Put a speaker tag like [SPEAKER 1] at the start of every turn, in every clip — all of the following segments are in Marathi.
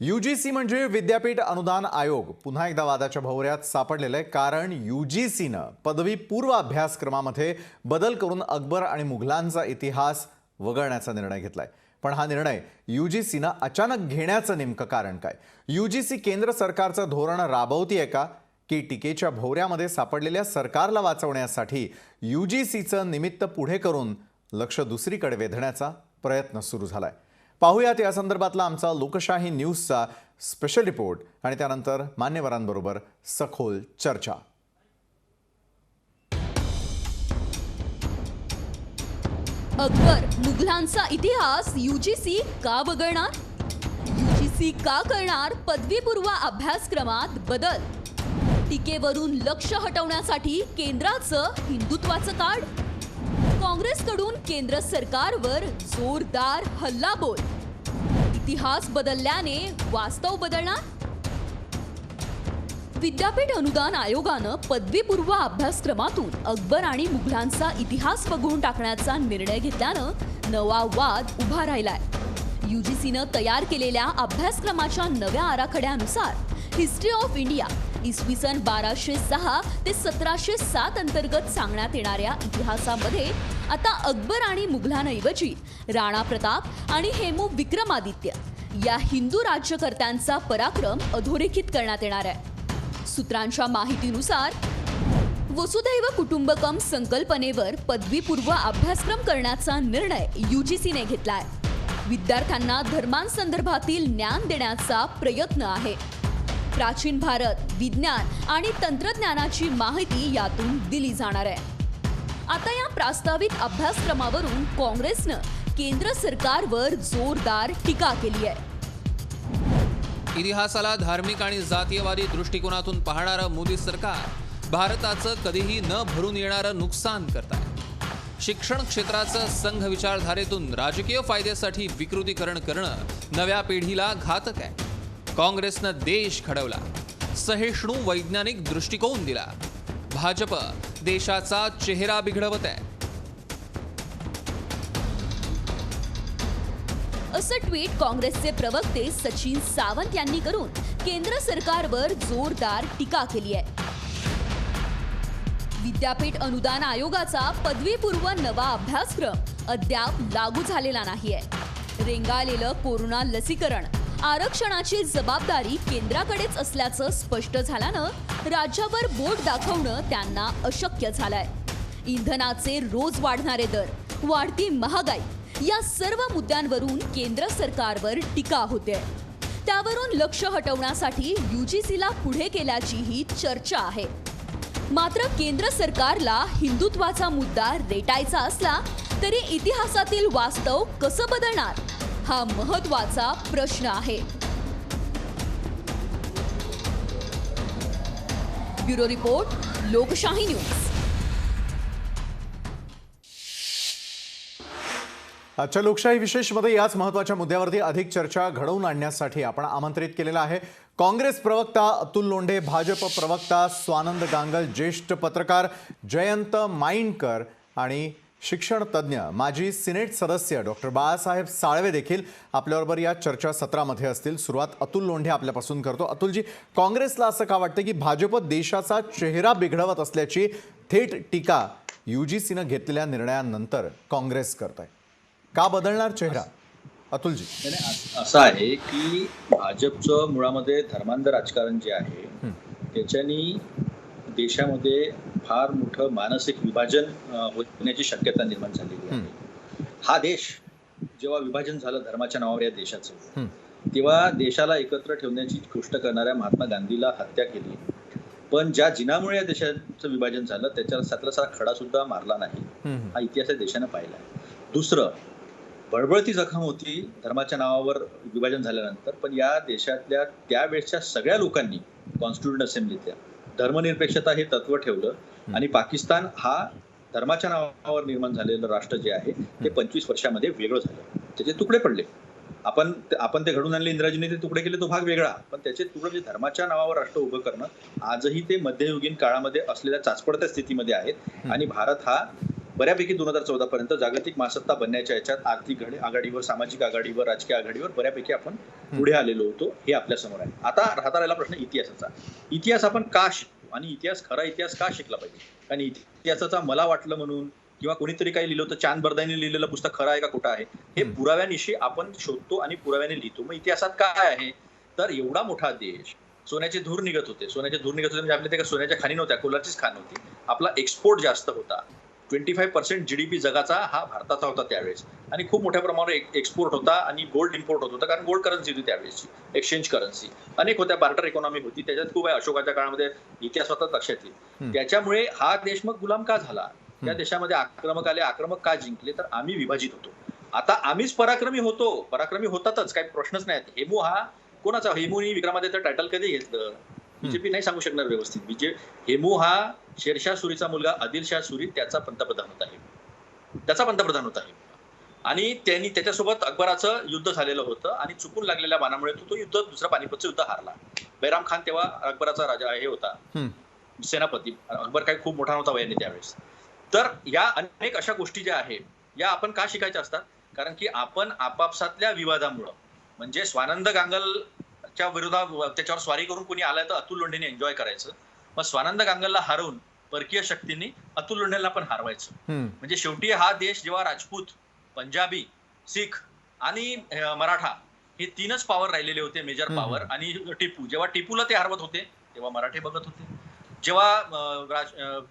[SPEAKER 1] यूजीसी म्हणजे विद्यापीठ अनुदान आयोग पुन्हा एकदा वादाच्या भोवऱ्यात सापडलेलं आहे। कारण यूजीसीनं पदवी पूर्व अभ्यासक्रमामध्ये बदल करून अकबर आणि मुघलांचा इतिहास वगळण्याचा निर्णय घेतलाय। पण हा निर्णय यूजीसीनं अचानक घेण्याचं नेमकं कारण काय? यूजीसी केंद्र सरकारचं धोरण राबवतीये का की टीकेच्या भोवऱ्यामध्ये सापडलेल्या सरकारला वाचवण्यासाठी यूजीसीचं निमित्त पुढे करून लक्ष दुसरीकडे वेधण्याचा प्रयत्न सुरू झालाय? पाहूयात या संदर्भातला आमचा लोकशाही न्यूजचा स्पेशल रिपोर्ट आणि त्यानंतर मान्यवरांबरोबर सखोल चर्चा।
[SPEAKER 2] अकबर मुघलांचा इतिहास यूजीसी का वगळणार? यूजीसी का करणार पदवीपूर्व अभ्यासक्रमात बदल? टीकेवरून लक्ष हटवण्यासाठी केंद्राचं हिंदुत्वाचं कार्ड? काँग्रेसकडून केंद्र सरकारवर जोरदार हल्लाबोल। इतिहास बदलल्याने वास्तव बदलणार? विद्यापीठ अनुदान आयोगानं पदवीपूर्व अभ्यासक्रमातून अकबर आणि मुघलांचा इतिहास वगळून टाकण्याचा निर्णय घेतल्यानं नवा वाद उभा राहिलाय। यूजीसीनं तयार केलेल्या अभ्यासक्रमाच्या नव्या आराखड्यानुसार हिस्ट्री ऑफ इंडिया इसवी सन 1206 ते 1707 अंतर्गत सांगण्यात येणाऱ्या इतिहासामध्ये आता अकबर आणि मुघलांऐवजी राणा प्रताप आणि हेमू विक्रमादित्य या हिंदू राज्यकर्त्यांचा पराक्रम अधोरेखित करण्यात येणार आहे। सूत्रांच्या माहितीनुसार वसुधैव कुटुंबकम संकल्पनेवर पदवीपूर्व अभ्यासक्रम करण्याचा निर्णय यूजीसीने घेतलाय। विद्यार्थ्यांना धर्मांसंदर्भातील ज्ञान देण्याचा प्रयत्न आहे। प्राचीन भारत, विज्ञान आणि तंत्रज्ञानाची माहिती यातून दिली जाणार आहे। आता या प्रस्तावित अभ्यासक्रमावरून काँग्रेसनं केंद्र सरकारवर जोरदार टीका केली आहे।
[SPEAKER 3] इतिहासाला धार्मिक आणि जातीयवादी दृष्टिकोनातून पाहणारं मोदी सरकार भारताचं कधीही न भरून येणारं नुकसान करत आहे। शिक्षण क्षेत्राचं संघ विचारधारेतून राजकीय फायद्यासाठी विकृतीकरण करणं नव्या पिढीला घातक आहे। काँग्रेसनं देश घडवला, सहिष्णू वैज्ञानिक दृष्टिकोन दिला, भाजप देशाचा चेहरा बिघडवत आहे
[SPEAKER 2] असं ट्विट काँग्रेसचे प्रवक्ते सचिन सावंत यांनी करून केंद्र सरकारवर जोरदार टीका केली आहे। विद्यापीठ अनुदान आयोगाचा पदवीपूर्व नवा अभ्यासक्रम अद्याप लागू झालेला नाहीये। रेंगाळलेलं कोरोना लसीकरण आरक्षणाची जबाबदारी केंद्राकडेच असल्याचं स्पष्ट झाल्यानं राज्यावर बोट दाखवणं त्यांना अशक्य झालंय। इंधनाचे रोज वाढणारे दर, वाढती महागाई या सर्व मुद्द्यांवरून केंद्र सरकारवर टीका होते। त्यावरून लक्ष हटवण्यासाठी यूजीसीला पुढे केल्याचीही चर्चा आहे। मात्र केंद्र सरकारला हिंदुत्वाचा मुद्दा रेटायचा असला तरी इतिहासातील वास्तव कसं बदलणार हा महत्त्वाचा प्रश्न आहे। ब्युरो रिपोर्ट, लोकशाही न्यूज।
[SPEAKER 1] आजच्या लोकशाही विशेषमध्ये याच महत्त्वाच्या मुद्द्यावरती अधिक चर्चा घडवून आणण्यासाठी आपण आमंत्रित केलेला आहे काँग्रेस प्रवक्ता अतुल लोंढे, भाजप प्रवक्ता स्वानंद गांगल, ज्येष्ठ पत्रकार जयंत माइंडकर आणि शिक्षण तज्ञ माजी सिनेट सदस्य डॉक्टर बाळासाहेब साळवे देखील आपल्याबरोबर या चर्चा सत्रामध्ये असतील। सुरुवात अतुल लोंढे आपल्यापासून करतो। अतुलजी, काँग्रेसला असं का वाटतं की भाजप देशाचा चेहरा बिघडवत असल्याची थेट टीका यूजीसीनं घेतलेल्या निर्णयानंतर काँग्रेस करत आहे? का बदलणार चेहरा? अतुलजी,
[SPEAKER 4] असं आहे की भाजपचं मुळामध्ये धर्मांध राजकारण जे आहे त्याच्यानी देशामध्ये फार मोठं मानसिक विभाजन होण्याची शक्यता निर्माण झालेली आहे। हा देश जेव्हा विभाजन झालं धर्माच्या नावावर या देशाचं, तेव्हा देशाला एकत्र ठेवण्याची गोष्ट करणाऱ्या महात्मा गांधीला हत्या केली। पण ज्या जिनामुळे या देशाचं विभाजन झालं त्याच्याला सातला खडा सुद्धा मारला नाही, हा इतिहास या देशानं पाहिला आहे। दुसरं, बळबळती जखम होती धर्माच्या नावावर विभाजन झाल्यानंतर, पण या देशातल्या त्यावेळेच्या सगळ्या लोकांनी कॉन्स्टिट्यूंट असेंब्लीतल्या धर्मनिरपेक्षता हे तत्व ठेवलं आणि पाकिस्तान हा धर्माच्या नावावर निर्माण झालेलं राष्ट्र जे आहे ते 25 वर्षामध्ये वेगळं झालं, त्याचे तुकडे पडले। आपण ते घडून आणले, इंदिराजीने ते तुकडे केले, तो भाग वेगळा, पण त्याचे तुकडे म्हणजे धर्माच्या नावावर राष्ट्र उभं करणं आजही ते मध्ययुगीन काळामध्ये असलेल्या चाचपडत्या स्थितीमध्ये आहेत। आणि भारत हा बऱ्यापैकी 2014 पर्यंत जागतिक महासत्ता बनण्याच्या याच्यात आर्थिक आघाडीवर, सामाजिक आघाडीवर, राजकीय आघाडीवर बऱ्यापैकी आपण पुढे आलेलो होतो, हे आपल्या समोर आहे. आता राहता राहिला प्रश्न इतिहासाचा. इतिहास आपण का शिकतो आणि खरा इतिहास का शिकला पाहिजे? कारण इतिहासाचा मला वाटलं म्हणून किंवा कोणीतरी काही लिहिलं होतं, चांद बर्दाने लिहिलेलं पुस्तक खरं आहे का खोटं आहे, हे पुराव्यानिशी आपण शोधतो आणि पुराव्याने लिहितो. मग इतिहासात काय आहे तर एवढा मोठा देश, सोन्याचे धूर निघत होते म्हणजे आपल्या ते सोन्याच्या खाणी नव्हत्या, कोलाचीच खाण होती. आपला एक्सपोर्ट जास्त होता. 25% GDP जगाचा हा भारताचा होता त्यावेळेस, आणि खूप मोठ्या प्रमाणावर एक्सपोर्ट होता आणि गोल्ड इम्पोर्ट होत होता, कारण गोल्ड करन्सी होती त्यावेळेसची, एक्सचेंज करन्सी अनेक होत्या, बार्टर इकॉनॉमी होती. त्याच्यात खूप आहे अशोकाच्या काळामध्ये, इतिहासात लक्षात येईल. त्याच्यामुळे हा देश मग गुलाम का झाला, त्या देशामध्ये आक्रमक आले, आक्रमक का जिंकले, तर आम्ही विभाजित होतो. आता आम्हीच पराक्रमी होतो, पराक्रमी होतातच, काही प्रश्नच नाही. हेमू हा कोणाचा, हेमूनी विक्रमादित्य टायटल कधी घेतलं बीजेपी नाही सांगू शकणार व्यवस्थित. हेमू हा शेरशाह सुरीचा मुलगा आदिलशाह सुरी त्याचा पंतप्रधान होता हेमू. आणि त्यांनी त्याच्यासोबत अकबराचं युद्ध झालेलं होतं आणि चुकून लागलेल्या बाणामुळे तो युद्ध, दुसरं पानिपतचं युद्ध हारला. बैराम खान तेव्हा अकबराचा राजा हे होता, सेनापती. अकबर काही खूप मोठा नव्हता वयाने त्यावेळेस. तर या अनेक अशा गोष्टी ज्या आहेत या आपण का शिकायच्या असतात? कारण की आपण आपापसातल्या विवादामुळं, म्हणजे स्वानंद गांगलच्या विरोधात त्याच्यावर स्वारी करून कोणी आलाय तर अतुल लोंढेने एन्जॉय करायचं, मग स्वानंद गांगलला हरवून परकीय शक्तींनी अतुल लोंढेला पण हरवायचं. म्हणजे शेवटी हा देश जेव्हा राजपूत, पंजाबी, सिख आणि मराठा हे तीनच पॉवर राहिलेले होते, मेजर पॉवर. आणि टिपू, जेव्हा टिपूला ते हरवत होते तेव्हा मराठे बघत होते, जेव्हा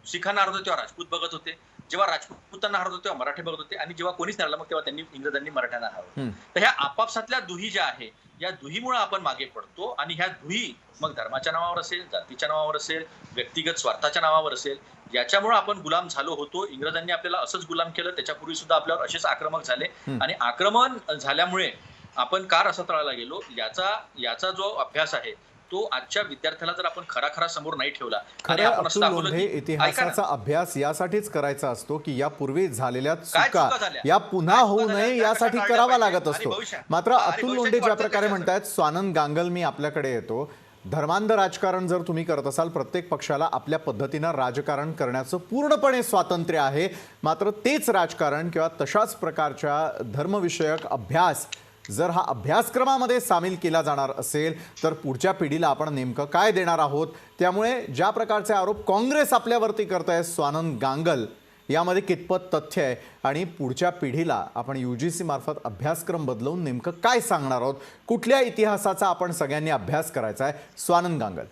[SPEAKER 4] सिखांना हरवत होते तेव्हा राजपूत बघत होते, जेव्हा राजपूतांना हरवत होते तेव्हा मराठे बघत होते, आणि जेव्हा कोणीच नाही मग तेव्हा इंग्रजांनी मराठ्यांना हरवलं. तर ह्या आपापसातल्या दुही ज्या आहे, या दुहीमुळे आपण मागे पडतो. आणि ह्या दुही मग धर्माच्या नावावर असेल, जातीच्या नावावर असेल, व्यक्तिगत स्वार्थाच्या नावावर असेल, याच्यामुळे आपण गुलाम झालो होतो. इंग्रजांनी आपल्याला असंच गुलाम केलं, त्याच्यापूर्वी सुद्धा आपल्यावर असेच आक्रमक झाले. आणि आक्रमण झाल्यामुळे आपण का रसातळाला गेलो, याचा जो अभ्यास आहे तो आजच्या विद्यार्थ्याला जर आपण खरा समोर नाही ठेवला, आणि आपण असं दाखवलं की
[SPEAKER 1] इतिहासाचा अभ्यास यासाठीच करायचा असतो की यापूर्वी झालेल्या चुका या पुन्हा होऊ नये यासाठी करावा लागत असतो. मात्र अतुल लोंढे ज्या प्रकारे म्हणतात, स्वानंद गांगल मी आपल्याकडे येतो, धर्मांध राजकारण जर तुम्ही करत असाल, प्रत्येक पक्षाला आपल्या पद्धतीनं राजकारण करण्याचं पूर्णपणे स्वातंत्र्य आहे. मात्र तेच राजकारण किंवा तशाच प्रकारच्या धर्मविषयक अभ्यास जर हा अभ्यासक्रमामध्ये सामील केला जाणार असेल तर पुढच्या पिढीला आपण नेमकं काय देणार आहोत. त्यामुळे ज्या प्रकारचे आरोप काँग्रेस आपल्यावरती करत आहे, स्वानंद गांगल, यामध्ये कितपत तथ्य आहे आणि पुढच्या पिढीला आपण UGC मार्फत अभ्यासक्रम बदलवून नेमकं काय सांगणार आहोत, कुठल्या इतिहासाचा आपण सगळ्यांनी अभ्यास करायचा आहे? स्वानंद गांगल,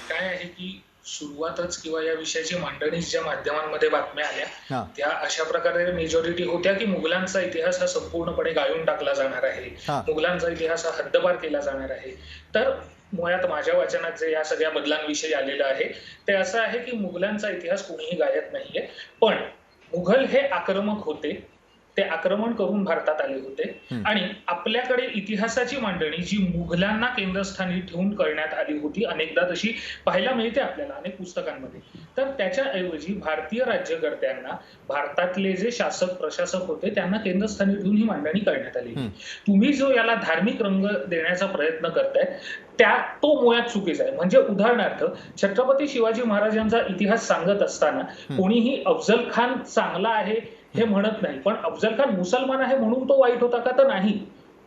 [SPEAKER 5] काय आहे की सुरुवातच किंवा या विषयाची मांडणी ज्या माध्यमांमध्ये बातम्या आल्या त्या अशा प्रकारे मेजॉरिटी होत्या की मुघलांचा इतिहास हा संपूर्णपणे गाळून टाकला जाणार आहे, मुघलांचा इतिहास हा हद्दपार केला जाणार आहे. तर मुळात माझ्या वाचनात जे या सगळ्या बदलांविषयी आलेलं आहे ते असं आहे की मुघलांचा इतिहास कोणीही गायब नाहीये, पण मुघल हे आक्रमक होते, ते आक्रमण करून भारतात आले होते. आणि आपल्याकडे इतिहासाची मांडणी जी मुघलांना केंद्रस्थानी ठेवून करण्यात आली होती, अनेकदा तशी पाहायला मिळते आपल्याला अनेक पुस्तकांमध्ये. तर त्याच्याऐवजी भारतीय राज्यकर्त्यांना, भारतातले जे शासक प्रशासक होते त्यांना केंद्रस्थानी ठेवून ही मांडणी करण्यात आली. तुम्ही जो याला धार्मिक रंग देण्याचा प्रयत्न करताय तो मुळात चुकीचा आहे. म्हणजे उदाहरणार्थ छत्रपती शिवाजी महाराजांचा इतिहास सांगत असताना कोणीही अफजल खान चांगला आहे हे म्हणत नाही, पण अफजल खान मुसलमान आहे म्हणून तो वाईट होता का? तर नाही,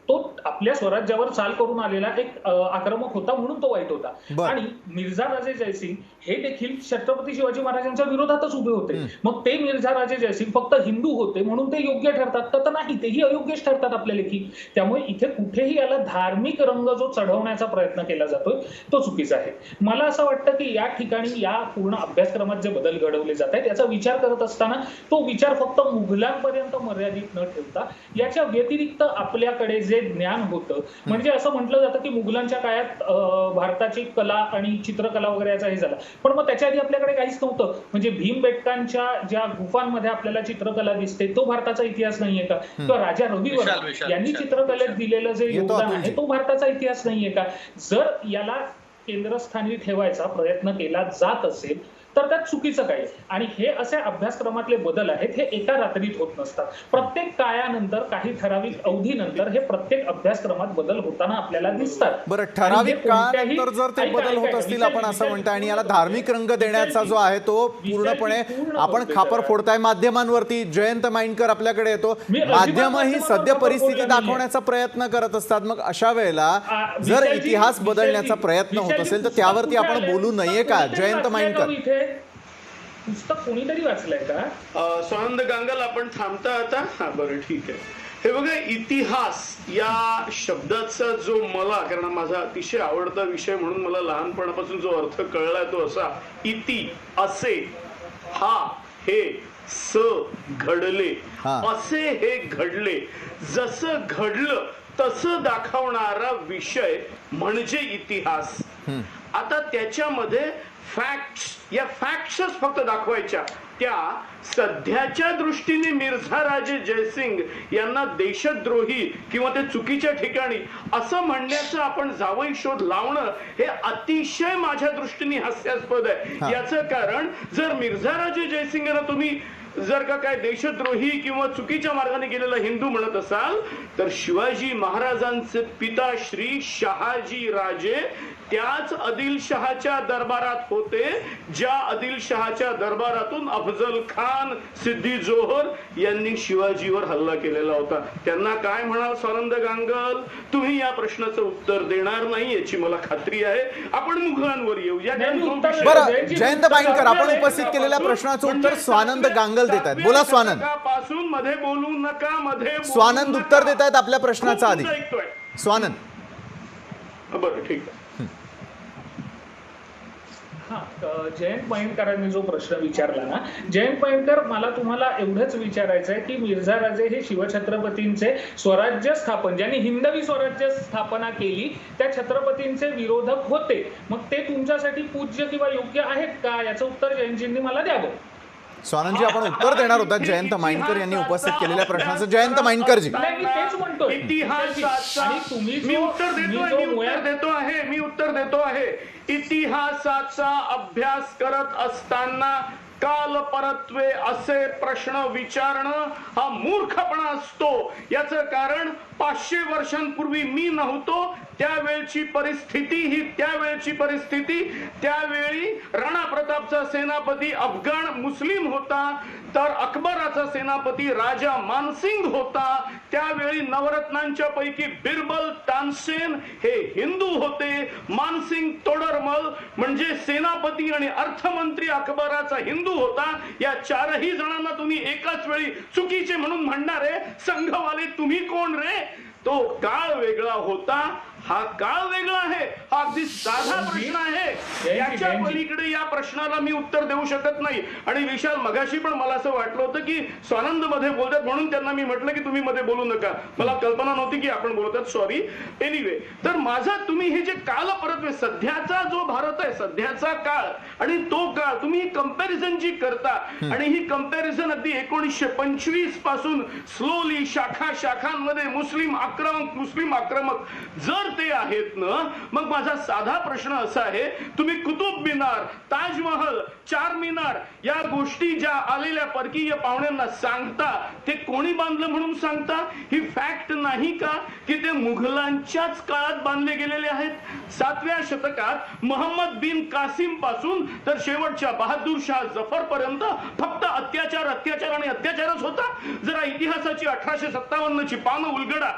[SPEAKER 5] तो आपल्या स्वराज्यावर चाल करून आलेला एक आक्रमक होता म्हणून तो वाईट होता. आणि मिर्झा राजे जयसिंग हे देखील छत्रपती शिवाजी महाराजांच्या विरोधातच उभे होते. मग ते मिर्झा राजे जयसिंग फक्त हिंदू होते म्हणून ते योग्य ठरतात का? तर नाही, तेही अयोग्यच ठरतात आपल्या लेखी. त्यामुळे इथे कुठेही याला धार्मिक रंग जो चढवण्याचा प्रयत्न केला जातोय तो चुकीचा आहे. मला असं वाटतं की या ठिकाणी या पूर्ण अभ्यासक्रमात जे बदल घडवले जात आहेत याचा विचार करत असताना तो विचार फक्त मुघलांपर्यंत मर्यादित न ठेवता याच्या व्यतिरिक्त आपल्याकडे जे ज्ञान होतं, म्हणजे असं म्हटलं जातं की मुघलांच्या काळात भारताची कला आणि चित्रकला वगैरे याचा हे झाला, पण मग त्याच्या आधी आपल्याकडे काहीच नव्हतं. म्हणजे भीमबेटकांच्या ज्या गुफांमध्ये आपल्याला चित्रकला दिसते तो भारताचा इतिहास नाहीये का? किंवा राजा रवी वर्मा यांनी चित्रकलेत दिलेलं जे योगदान आहे तो भारताचा इतिहास नाहीये का? जर याला केंद्रस्थानी ठेवायचा प्रयत्न केला जात असेल तर त्यात चुकीचं काही आहे. आणि हे असे अभ्यासक्रमातले बदल आहेत, हे एका रात्रीत होत नसतात. प्रत्येक काळानंतर, काही ठराविक अवधीनंतर हे प्रत्येक अभ्यासक्रमात बदल होताना आपल्याला दिसतात.
[SPEAKER 1] बरं, ठराविक काळानंतर जर ते बदल होत असतील आपण असं म्हणताय, आणि याला धार्मिक रंग देण्याचा जो आहे तो पूर्णपणे आपण खापर फोडताय माध्यमांवरती. जयंत माइंडकर आपल्याकडे येतो. माध्यम ही सद्य परिस्थिती दाखवण्याचा प्रयत्न करत असतात. मग अशा वेळेला जर इतिहास बदलण्याचा प्रयत्न होत असेल तर त्यावरती आपण बोलू नये का? जयंत माइंडकर,
[SPEAKER 5] पुस्तक कोणीतरी वाचलंय का?
[SPEAKER 6] स्वानंद गांगल, आपण थांबता आता? हा, बरं, ठीक आहे. हे बघा, इतिहास या शब्दाचा जो मला, कारण माझा अतिशय आवडता विषय म्हणून मला लहानपणापासून जो अर्थ कळलाय तो असा: इति, असे, हा, हे, स, घडले, असे हे घडले, जसं घडलं तसं दाखवणारा विषय म्हणजे इतिहास. आता त्याच्यामध्ये फॅक्ट्स, या फॅक्ट्सच फक्त दाखवायच्या, त्या सध्याच्या दृष्टीने मिर्झा राजे जयसिंग यांना देशद्रोही किंवा ते चुकीच्या ठिकाणी असं म्हणण्याचं आपण जावई शोध लावणं हे अतिशय माझ्या दृष्टीने हास्यास्पद आहे. याचं कारण, जर मिर्झा राजे जयसिंग यांना तुम्ही जर का काय देशद्रोही किंवा चुकीच्या मार्गाने गेलेला हिंदू म्हणत असाल, तर शिवाजी महाराजांचे पिता श्री शहाजी राजे त्याच आदिलशहाच्या दरबारात होते, ज्या आदिलशहाच्या दरबारातून अफजल खान, सिद्दी जोहर यांनी शिवाजीवर हल्ला केलेला होता. त्यांना काय म्हणाल स्वानंद गांगल? तुम्ही या प्रश्नाचं उत्तर देणार नाही याची मला खात्री आहे. आपण मुघलांवर येऊया.
[SPEAKER 1] बरं, जयंत माइंडकर, आपण उपस्थित केलेल्या प्रश्नाचं उत्तर स्वानंद गांगल देत आहेत. बोला स्वानंद.
[SPEAKER 6] पासून मध्ये बोलू नका, मध्ये
[SPEAKER 1] स्वानंद उत्तर देत आहेत आपल्या प्रश्नाचा आधी. स्वानंद,
[SPEAKER 6] बरं, ठीक आहे.
[SPEAKER 5] जयंत माइंडकरांनी जो प्रश्न विचारला ना, जयंत माइंडकर, मला तुम्हाला एवढंच विचारायचं आहे की मिर्झा राजे हे शिवछत्रपतींचे स्वराज्य स्थापन, ज्यांनी हिंदवी स्वराज्य स्थापना केली, त्या छत्रपतींचे विरोधक होते. मग ते तुमच्यासाठी पूज्य किंवा योग्य आहेत का? याचं उत्तर जयंतजींनी मला द्यावं.
[SPEAKER 1] स्वानंदजी, आपण उत्तर देणार होता जयंत माइंडकर यांनी उपस्थित केलेल्या प्रश्नाचं. जयंत माइंडकरजी,
[SPEAKER 5] मी तेच म्हणतोय,
[SPEAKER 6] मी उत्तर देतो आहे. इतिहासाचा अभ्यास करत असताना काल परत्वे असे प्रश्न विचारणं हा मूर्खपणा असतो. याचं कारण 500 वर्षांपूर्वी मी नव्हतो, त्यावेळची परिस्थिती ही त्यावेळची परिस्थिती. त्यावेळी राणा प्रतापचा सेनापती अफगाण मुस्लिम होता, तर अकबराचा सेनापती राजा मानसिंग होता. त्यावेळी नवरत्नांच्या पैकी बिरबल तानसेन हे हिंदू होते. मानसिंग तोडरमल म्हणजे सेनापती आणि अर्थमंत्री अकबराचा हिंदू होता. या चारही जणांना तुम्ही एकाच वेळी चुकीचे म्हणून म्हणणारे संघवाले तुम्ही कोण रे? तो काळ वेगळा होता, हा काळ वेगळा आहे. हा अगदी साधा प्रश्न आहे. याच्या पलीकडे या प्रश्नाला मी उत्तर देऊ शकत नाही. आणि विशाल, मगाशी पण मला असं वाटलं होतं की स्वानंद मध्ये बोलतात म्हणून त्यांना मी म्हटलं की तुम्ही मध्ये बोलू नका. मला कल्पना नव्हती की आपण बोलतात, सॉरी. एनिवे, तर माझा तुम्ही हे जे काल परत सध्याचा जो भारत आहे, सध्याचा काळ आणि तो काळ तुम्ही कंपॅरिझन जी करता, आणि ही कंपॅरिझन अगदी 1925 पासून स्लोली शाखांमध्ये मुस्लिम आक्रमक जर ते आहेत ना, मग माझा साधा प्रश्न असा आहे, तुम्ही कुतुब मिनार, ताजमहल, चार मिनार या गोष्टी ज्या आलेल्या परकीय पाहुण्यांना सांगता, ते कोणी बांधलं म्हणून सांगता? ही फॅक्ट नाही का की ते मुघलांच्याच काळात बांधले गेलेले आहेत? 7व्या शतकात मोहम्मद बिन कासिम पासून तर शेवटच्या बहादूर शाह जफर पर्यंत फक्त अत्याचार आणि अत्याचारच होता. जरा इतिहासाची 1857 ची पानं उलगडा.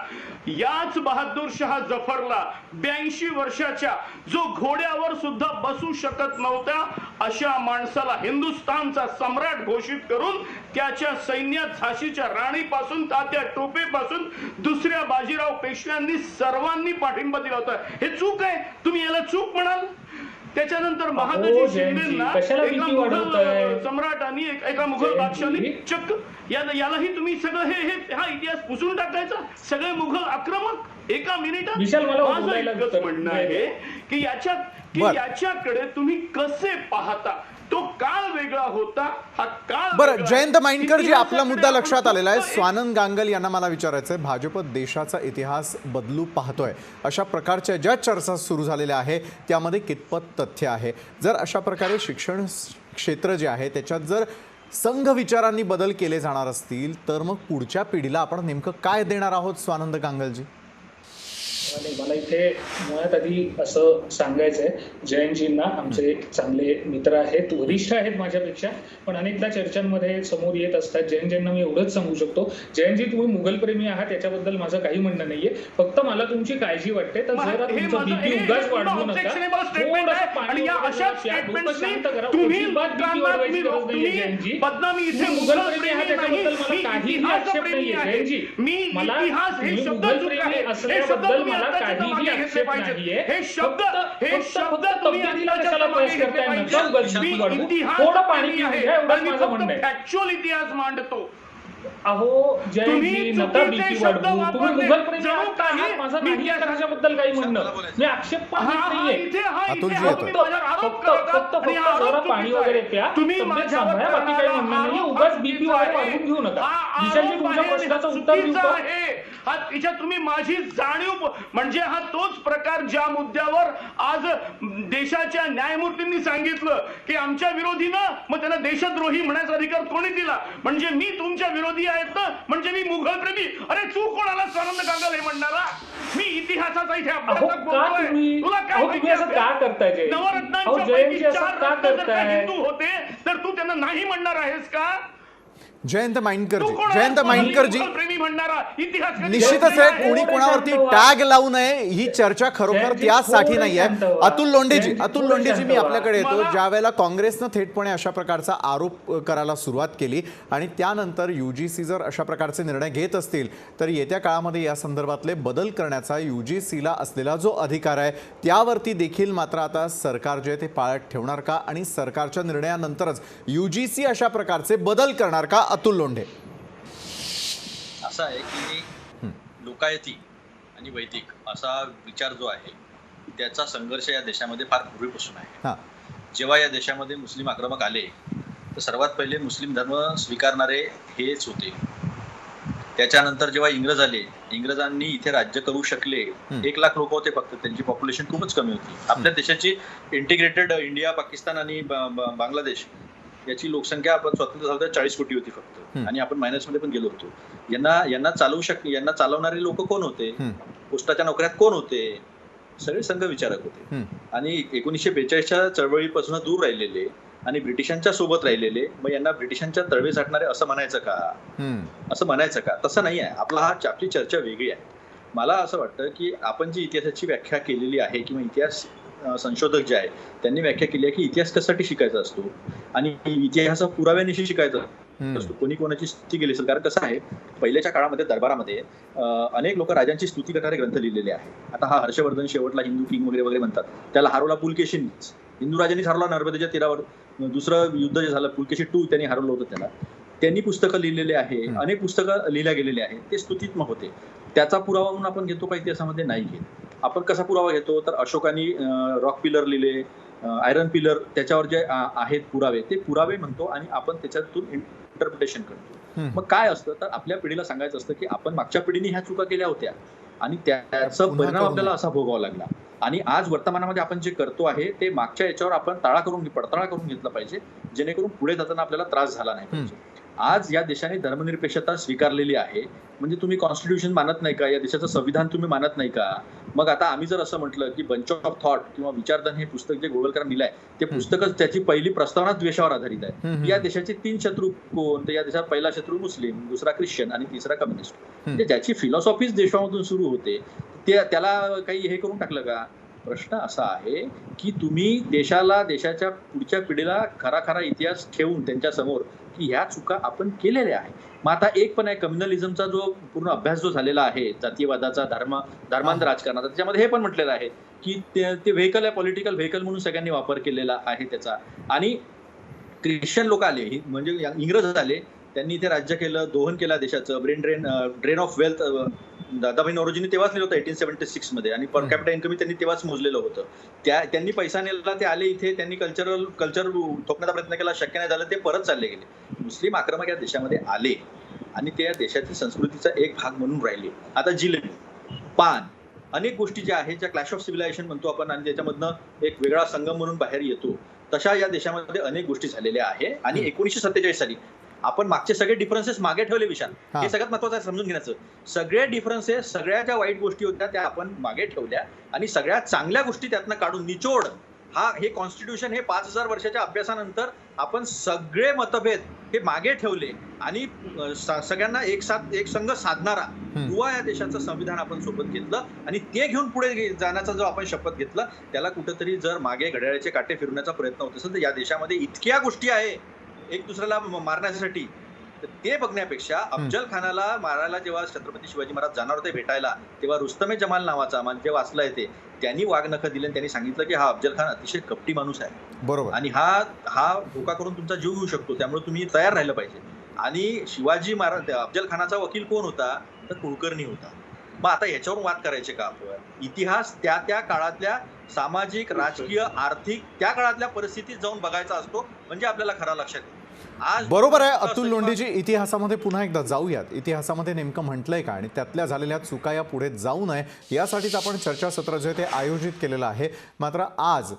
[SPEAKER 6] याच बहादूर शाह जफरला 82 वर्षाच्या, जो घोड्यावर सुद्धा बसू शकत नव्हता, अशा माणसाला हिंदुस्थानचा सम्राट घोषित करून त्याच्या सैन्यात झाशीच्या राणीपासून तात्या टोपेपासून दुसऱ्या बाजीराव पेशव्यांनी सर्वांनी पाठिंबा दिला होता. हे चूक आहे? तुम्ही याला चूक म्हणाल? त्याच्यानंतर महादजी शिंदेंना एका मुघल सम्राटांनी, एका मुघल बादशाहांनी चक्क यालाही तुम्ही सगळं हा इतिहास पुसून टाकायचा? सगळे मुघल आक्रमक एका मिनिटात? माझं एकच म्हणणं आहे की याच्याकडे तुम्ही कसे पाहता? तो काळ वेगळा होता, हा काळ.
[SPEAKER 1] बरं, जयंत माइंडकर जी, आपला मुद्दा लक्षात आलेला आहे. स्वानंद गांगल यांना मला विचारायचं आहे, भाजप देशाचा इतिहास बदलू पाहतोय, अशा प्रकारच्या ज्या चर्चा सुरू झालेल्या आहे त्यामध्ये कितपत तथ्य आहे? जर अशा प्रकारे शिक्षण क्षेत्र जे आहे त्याच्यात जर संघ विचारांनी बदल केले जाणार असतील तर मग पुढच्या पिढीला आपण नेमकं काय देणार आहोत स्वानंद कांगलजी?
[SPEAKER 5] नाही, मला इथे मुळात आधी असं सांगायचंय, जयंतजींना आमचे चांगले मित्र आहेत, वरिष्ठ आहेत माझ्यापेक्षा, पण अनेकदा चर्चांमध्ये समोर येत असतात. जयंतजींना मी एवढंच सांगू शकतो, जयंतजी तुम्ही मुघलप्रेमी आहात याच्याबद्दल माझं काही म्हणणं नाहीये, फक्त मला तुमची काळजी वाटते. तर जरा तुमचं बीपी उगाच वाढवू नका, थोडंसं पाणी शांत करा. अजिबात बीपी वाढवायची गरज नाहीये जयंतजी. तुम्ही मुघलप्रेमी आहात त्याच्याबद्दल मला काहीही आक्षेप नाहीये जयंतजी. मला तुम्ही मुघलप्रेमी असल्याबद्दल मला काहीही आक्षेप नाहीये. फक्त तब्येतीला कशाला प्रवेश करताय नका उगाच बीपी वाढवू. थोडं पाणी पिऊ द्या, एवढंच माझं म्हणणं आहे.
[SPEAKER 6] फॅक्च्युअल इतिहास मांडतो.
[SPEAKER 5] अहो जयंतजी, नका बीपी वाढवू. तुम्ही मुघलप्रेमी आहात का आहात माझं नाही आहे त्याच्याबद्दल काही म्हणणं. मी आक्षेप पण घेत नाहीये.
[SPEAKER 1] अतुलजी येतोय.
[SPEAKER 5] फक्त जरा पाणी वगैरे प्या, तब्येत सांभाळा, बाकी काही म्हणणं नाही. उगाच बीपी वाढवून घेऊ नका. दिशाजी तुमच्या प्रश्नाचं उत्तर देऊ का?
[SPEAKER 6] तिच्या तुम्ही माझी जाणीव म्हणजे हा तोच प्रकार ज्या मुद्द्यावर आज देशाच्या न्यायमूर्तींनी सांगितलं की आमच्या विरोधीनं मग त्यांना देशद्रोही म्हणायचा अधिकार कोणी दिला, म्हणजे मी तुमच्या विरोधी आहेत ना, म्हणजे मी मुघलप्रेमी. अरे तू कोणाला स्वानंद कांगल हे म्हणणारा? मी इतिहासाचा इथे अभ्यासक बोलतोय. तुला काय
[SPEAKER 5] तुम्ही असं का करताय?
[SPEAKER 6] नवरत्नांपैकी 4 हिंदू होते तर तू त्यांना नाही म्हणणार आहेस का?
[SPEAKER 1] जयंत माइंडकरजी,
[SPEAKER 6] म्हणणारा इतिहास
[SPEAKER 1] निश्चितच आहे, कोणी कोणावरती टॅग लावू नये ही चर्चा खरोखर त्यासाठी नाही आहे. अतुल लोंढेजी मी आपल्याकडे येतो. ज्या वेळेला काँग्रेसनं थेटपणे अशा प्रकारचा आरोप करायला सुरुवात केली आणि त्यानंतर UGC जर अशा प्रकारचे निर्णय घेत असतील तर येत्या काळामध्ये या संदर्भातले बदल करण्याचा UGCला असलेला जो अधिकार आहे त्यावरती देखील मात्र आता सरकार जे ते पाळत ठेवणार का आणि सरकारच्या निर्णयानंतरच UGC अशा प्रकारचे बदल करणार का? अतुल लोंढे.
[SPEAKER 4] असं आहे की लोकायती आणि वैदिक असा विचार जो आहे त्याचा संघर्ष या देशामध्ये फार पूर्वीपासून आहे. जेव्हा या देशामध्ये मुस्लिम आक्रमक आले तर सर्वात पहिले मुस्लिम धर्म स्वीकारणारे हेच होते. त्याच्यानंतर जेव्हा इंग्रज आले, इंग्रजांनी इथे राज्य करू शकले. 1 लाख लोक होते फक्त, त्यांची पॉप्युलेशन खूपच कमी होती. आपल्या देशाची इंटिग्रेटेड इंडिया, पाकिस्तान आणि बांगलादेश याची लोकसंख्या आपण स्वतंत्र झालं 40 कोटी होती फक्त, आणि आपण मायनस मध्ये पण गेलो होतो. यांना चालवणारे लोक कोण होते? पोस्टाच्या नोकऱ्यात कोण होते? सगळे संघ विचारक होते. आणि 1942च्या चळवळीपासून दूर राहिलेले आणि ब्रिटिशांच्या सोबत राहिलेले. मग यांना ब्रिटिशांच्या तळवे साठणारे असं म्हणायचं का? तसं नाही आहे. आपली चर्चा वेगळी आहे. मला असं वाटतं की आपण जी इतिहासाची व्याख्या केलेली आहे किंवा इतिहास संशोधक जे आहे त्यांनी व्याख्या केली आहे की इतिहास कशासाठी शिकायचा असतो आणि इतिहास पुराव्यानिशी शिकायचा असतो. कोणी कोणाची स्तुती केली असेल. कारण कसं आहे, पहिल्याच्या काळामध्ये दरबारामध्ये अनेक लोक राजांची स्तुती करणारे ग्रंथ लिहिलेले आहेत. आता हा हर्षवर्धन शेवटला हिंदू किंग वगैरे वगैरे म्हणतात, त्याला हरवला पुलकेशींनीच. हिंदू राजांनीच हरवला नर्मदेच्या तीरावर. दुसरं युद्ध जे झालं पुलकेशी 2 त्यांनी हरवलं होतं त्याला. त्यांनी पुस्तकं लिहिलेले आहे, अनेक पुस्तकं लिहिल्या गेलेले आहेत. ते स्तुतीत्मक होते. त्याचा पुरावा म्हणून आपण घेतो का इतिहासामध्ये? नाही घेत. आपण कसा पुरावा घेतो तर अशोकानी रॉक पिलर लिहिले, आयरन पिलर, त्याच्यावर जे आहेत पुरावे ते पुरावे म्हणतो आणि आपण त्याच्यातून इंटरप्रिटेशन करतो. मग काय असतं तर आपल्या पिढीला सांगायचं असतं की आपण मागच्या पिढीने ह्या चुका केल्या होत्या आणि त्याचा परिणाम आपल्याला असा भोगावा लागला. आणि आज वर्तमानामध्ये आपण जे करतो आहे ते मागच्या याच्यावर आपण पडताळा करून घेतला पाहिजे, जेणेकरून पुढे जाताना आपल्याला त्रास झाला नाही पाहिजे. आज या देशाने धर्मनिरपेक्षता स्वीकारलेली आहे. म्हणजे तुम्ही कॉन्स्टिट्यूशन मानत नाही का? या देशाचं संविधान तुम्ही मानत नाही का? मग आता आम्ही जर असं म्हटलं की बंच ऑफ थॉट किंवा विचारधन हे पुस्तक जे गोळवलकरांनी लिहिलंय ते पुस्तकच त्याची पहिली प्रस्तावना द्वेषावर आधारित आहे. या देशाचे 3 शत्रू कोण? तर या देशात पहिला शत्रू मुस्लिम, दुसरा ख्रिश्चन आणि तिसरा कम्युनिस्ट. म्हणजे ज्याची फिलॉसॉफीच देशामधून सुरू होते त्याला काही हे करून टाकलं का? प्रश्न असा आहे की तुम्ही देशाच्या पुढच्या पिढीला खरा इतिहास ठेवून त्यांच्या समोर की ह्या चुका आपण केलेल्या आहे. मग आता एक पण आहे कम्युनलिझमचा जो पूर्ण अभ्यास जो झालेला आहे, जातीयवादाचा, धर्मांध राजकारणाचा, त्याच्यामध्ये हे पण म्हटलेलं आहे की ते व्हेकल आहे, पॉलिटिकल व्हेकल म्हणून सगळ्यांनी वापर केलेला आहे त्याचा. आणि ख्रिश्चन लोक आले, म्हणजे इंग्रज आले, त्यांनी इथे राज्य केलं, दोहन केलं देशाचं. ड्रेन ऑफ वेल्थ दादाभाई नौरोजींनी तेव्हाच लिहिलं होतं 1876 मध्ये, आणि पर कॅपिटा इन्कम त्यांनी तेव्हाच मोजलेलं होतं. त्यांनी पैसा नेला, ते आले इथे, त्यांनी कल्चर थोपण्याचा प्रयत्न केला, शक्य नाही झालं, ते परत चालले गेले. मुस्लिम आक्रमक या देशामध्ये आले आणि ते या देशाची संस्कृतीचा एक भाग म्हणून राहिले. आता जिलेबी, पान, अनेक गोष्टी ज्या आहेत, ज्या क्लॅश ऑफ सिव्हिलायझेशन म्हणतो आपण आणि त्याच्यामधनं एक वेगळा संगम म्हणून बाहेर येतो, तशा या देशामध्ये अनेक गोष्टी झालेल्या आहे. आणि 1947 साली आपण मागचे सगळे डिफरन्सेस मागे ठेवले विशाल, हे सगळ्यात महत्वाचं आहे समजून घेण्याचं. सगळे डिफरन्सेस, सगळ्या ज्या वाईट गोष्टी होत्या त्या आपण मागे ठेवल्या आणि सगळ्यात चांगल्या गोष्टी त्यातनं काढून निचोड हे कॉन्स्टिट्यूशन हे 5000 वर्षाच्या अभ्यासानंतर आपण सगळे मतभेद हे मागे ठेवले आणि सगळ्यांना एक संघ साधणारा दुवा या देशाचं संविधान आपण सोबत घेतलं आणि ते घेऊन पुढे जाण्याचा जो आपण शपथ घेतला, त्याला कुठेतरी जर मागे घड्याळाचे काटे फिरवण्याचा प्रयत्न होत असेल तर या देशामध्ये इतक्या गोष्टी आहे एक दुसऱ्याला मारण्यासाठी, तर ते बघण्यापेक्षा अफजल खानाला मारायला जेव्हा छत्रपती शिवाजी महाराज जाणार होते भेटायला, तेव्हा रुस्तमे जमाल नावाचा जे वाचलाय ते त्यांनी वाघनखं दिले आणि त्यांनी सांगितलं की हा अफजल खान अतिशय कपटी माणूस आहे, बरोबर, आणि हा धोका करून तुमचा जीव घेऊ शकतो, त्यामुळे तुम्ही तयार राहिलं पाहिजे. आणि शिवाजी महाराज अफजल खानाचा वकील कोण होता तर कुलकर्णी होता. मग आता याच्यावर वाद करायचे का आपण? इतिहास त्या काळातल्या सामाजिक, राजकीय, आर्थिक त्या काळातल्या परिस्थितीत जाऊन बघायचा असतो, म्हणजे आपल्याला खरा लक्षात येईल. आज
[SPEAKER 1] बरोबर आहे अतुल लोंढेजी, इतिहासामध्ये पुन्हा एकदा जाऊयात. इतिहासामध्ये नेमकं म्हटलंय का आणि त्यातल्या झालेल्या चुका या पुढे जाऊ नये यासाठीच आपण चर्चासत्र जे ते आयोजित केलेलं आहे. मात्र आज